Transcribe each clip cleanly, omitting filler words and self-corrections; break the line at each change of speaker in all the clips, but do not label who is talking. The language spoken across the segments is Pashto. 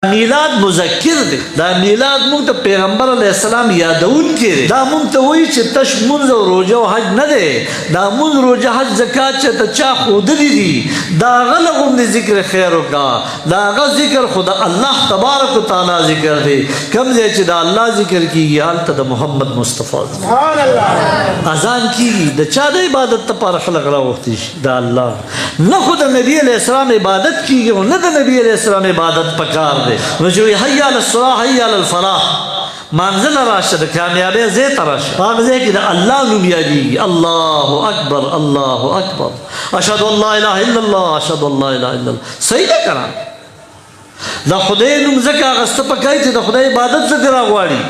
میلاد مذکر دی دا میلاد مونږ ته پیغمبر علیه السلام یادون کړي دا مونږ ته وایي چې تش مونځ او روژه او حج نه دی دا مونځ روژه حج زکات چې ته چا ښودلي دي د هغه له غوندې ذکر خیر وکړه د هغه ذکر خو د الله تبارک وتعالی ذکر دی کوم ځای چې د الله ذکر کېږي هلته د محمد مصطفی اذان کېږي د چا د عبادت لپاره خلق راوښتي شي د الله نه خو د نبي علیه السلام عبادت کېږي او نه د نبي علیه السلام عبادت پکار دی نو چې وایي حي علی الصلاح حي علی الفلاح منزل راشه د کامیابۍ ځای ته راشه هغه ځای کې د الله نوم یادېږي الله اکبر الله اکبر اشهد ان لا اله الا الله اشهد ان لا اله الا الله صحیح ده که نه د خدای نوم ځکه اخیسته پکار چې د خدای عبادت ځکه راغواړي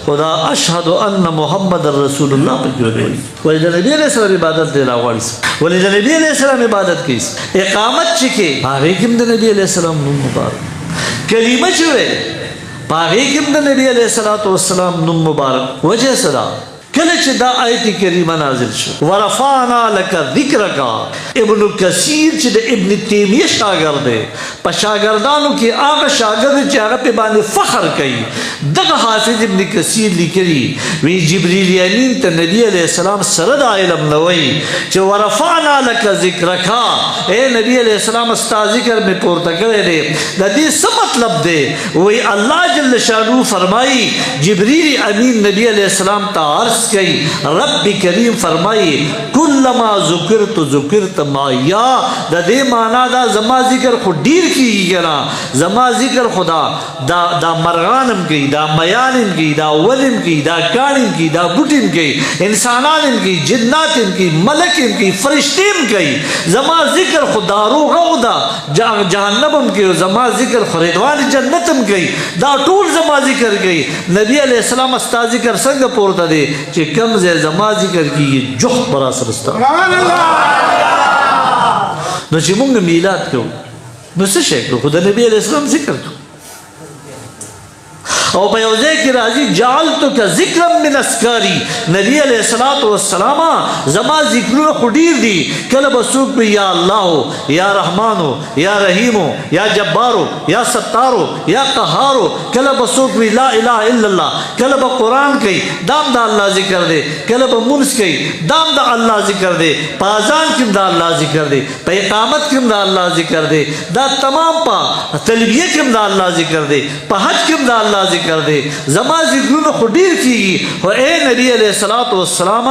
خدا اشهد ان محمد رسول الله پکې وایي ولې د نبي علیه السلام عبادت دی راغواړي ولې د نبي علیه السلام عبادت کوي اقامت چې کې هغې کې هم د نبي علیه السلام نوم مبارک کلمه چې وی په هغې کې هم د نبي علیه السلام نوم مبارک وجه څه ده کله چې دا آیت کریمه نازل شو ورفعنا لك ذکرک ابن کثیر چې د ابن تیمیه شاګرد دی په شاګردانو کې هغه شاګرد چې هغه په باندې فخر کوي دغه حافظ ابن کثیر لیکلي وی جبریل امین ته نبی علیه السلام سره د علم نه وایي چې ورفعنا لك ذکرک اے نبی علیه السلام ستا ذکر مې پورته کړی دی د دې څه مطلب دی وی الله جل شانو فرمایي جبریل امین نبی علیه السلام ته عرض کئی رب کریم فرمائی کلما ذکرت معیا دا دے مانا دا زما ذکر خود دیر کی گنا زما ذکر خدا دا مرغانم کی دا میانم کی دا ولم کی دا کانم کی دا بوٹم کی انسانانم کی جناتم کی ملکم کی فرشتیم کی زما ذکر خدا رو غودا جہنمم کی زما ذکر خریدوان جنتم کی دا ټول زما ذکر کی نبی علیہ السلام استا ذکر سنگ پورتا دے چې کم زی زما ذکر کیږي جخت برا سرستا نو چې مونږ میلاد کوو نو څه شی کوو خو د نبي علیه السلام ذکر کوو او په یو ځای کې راځي جعلتک ذکرا من اسکاری نبی علیه السلام زما ذکرونه خو ډېر دي کله به څوک وي یا الله یا رحمانو یا رحیمو یا جبارو یا ستارو یا قهارو کله به څوک وي لا اله الا الله کله به قرآن کوي دام د الله ذکر دی کله به مونځ کوي دام د الله ذکر دی په اذان کې د الله ذکر دی په اقامت کې د الله ذکر دی دا تمام په تلبیه کې د الله ذکر دی په حج کې د الله ذکر کر دے زما ذکرونه خو ډیر کیږي او اے نبی علیہ الصلوۃ والسلام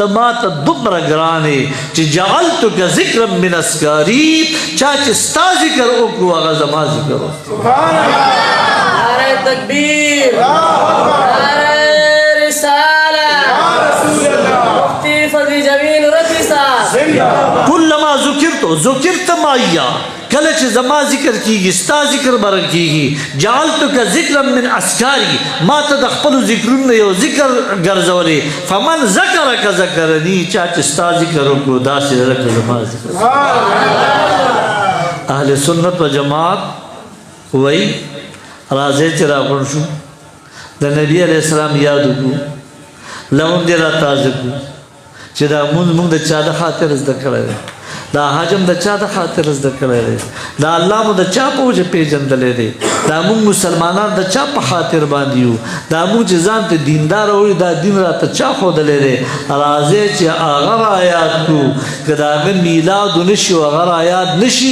تما ته دومره ګرانې چې جعلتک ذکرا من اسکاری چا چې ستا ذکر وکړو هغه زما ذکر سبحان الله نعرہ تکبیر نعرہ رسالہ یا رسول اللہ مفتی فضل جمیل رضی صاحب کلما ذکرت معیا کله چې زما ذکر کیږي ستا ذکر بر کیږي جعلتک ذکرا من اسکاری ما ته د خپل ذکرونو یو ذکر ګرځولې فمن ذکرک ذکرنی چا چې ستا ذکر وکړو داسې لکه زما ذکر اهل سنت و جماعت وایي راځئ چې راغونډ شو د نبي علیه السلام یاد وکړو لمونځ دې را تازه کړو چې دا مونږ د چا د خاطر زده کړی دی دا حجم د چا د خاطر زده کړی دی دا الله مو د چا په وجه پیژندلی دی دا موږ مسلمانان د چا په خاطر باندې یو دا موږ چې ځان ته دیندار وایو دا دین راته چا ښودلی دی راځئ چې هغه رایاد کړو که د هغه میلاد ونه شي او هغه رایاد نه شي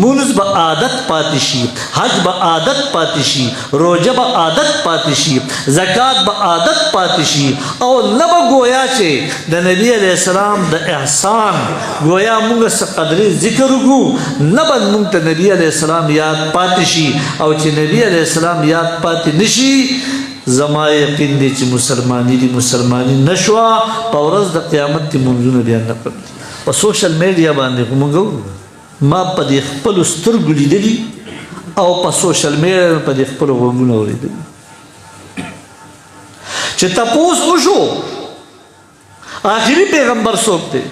مونځ به عادت پاتې شي حج به عادت پاتې شي روژه به عادت پاتې شي زکات به عادت پاتې شي او نه به گویا چې د نبي علیه السلام د احسان گویا موږ قدرې ذکر وکړو نه به موږ ته نبي علیه السلام یاد پاتې شي او چې نبي علیه السلام یاد پاتې نشي زما یقین دی چې مسلمانی نشوه په ورځ د قیامت کې مونځونه بیا نه قبلي په سوشل میډیا باندې خو موږ ما په دې خپلو سترګو لیدلي او په سوشل میډیا په دې خپلو غوږونو اورېدلي چې تپوس وشو آخري پیغمبر څوک دی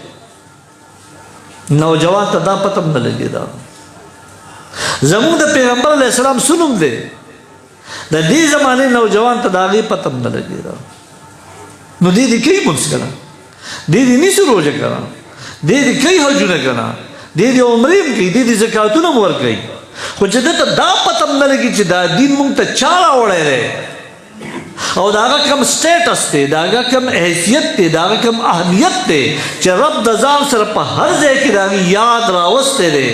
نوجوان ته دا پته نه لګېده زموږ د پیغمبر علیه السلام سنوم دی د دې زمانې نوجوان ته د هغې پته نه لګېده نو دې کوي مونځ که نه دې نیسي روژه که نه دې کوي حجونه که نه دې عمرې هم کوي دې زکاتونه هم ورکوي خو چې ده ته دا پته هم نه لګي چې دا دین موږ ته چا راوړی دی او د هغه کم سټیټس دی د هغه کم حیثیت دی د هغه کم اهمیت دی چې رب د ځان سره په هر ځای کې د هغې یاد راوستی دی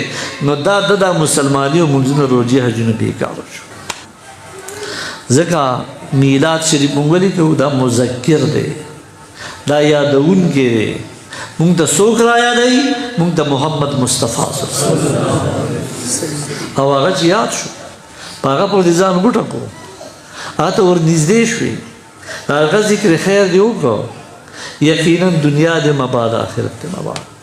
نو دا د مسلماني او مونځونه روژې حجونه بېکاره شو ځکه میلاد شریف مونږ ولیکو دا مذکر دی دا یادونکی دی مونږ ته څوک را یادوي مونږ ته محمد مصطفی او هغه چې یاد شو په هغه پورې ځان ګوټه کړو هغه ته ورنږدې شوې د هغه ذکر خیر دې وکړو یقینا دنیا دې مباد آخرت دې مباد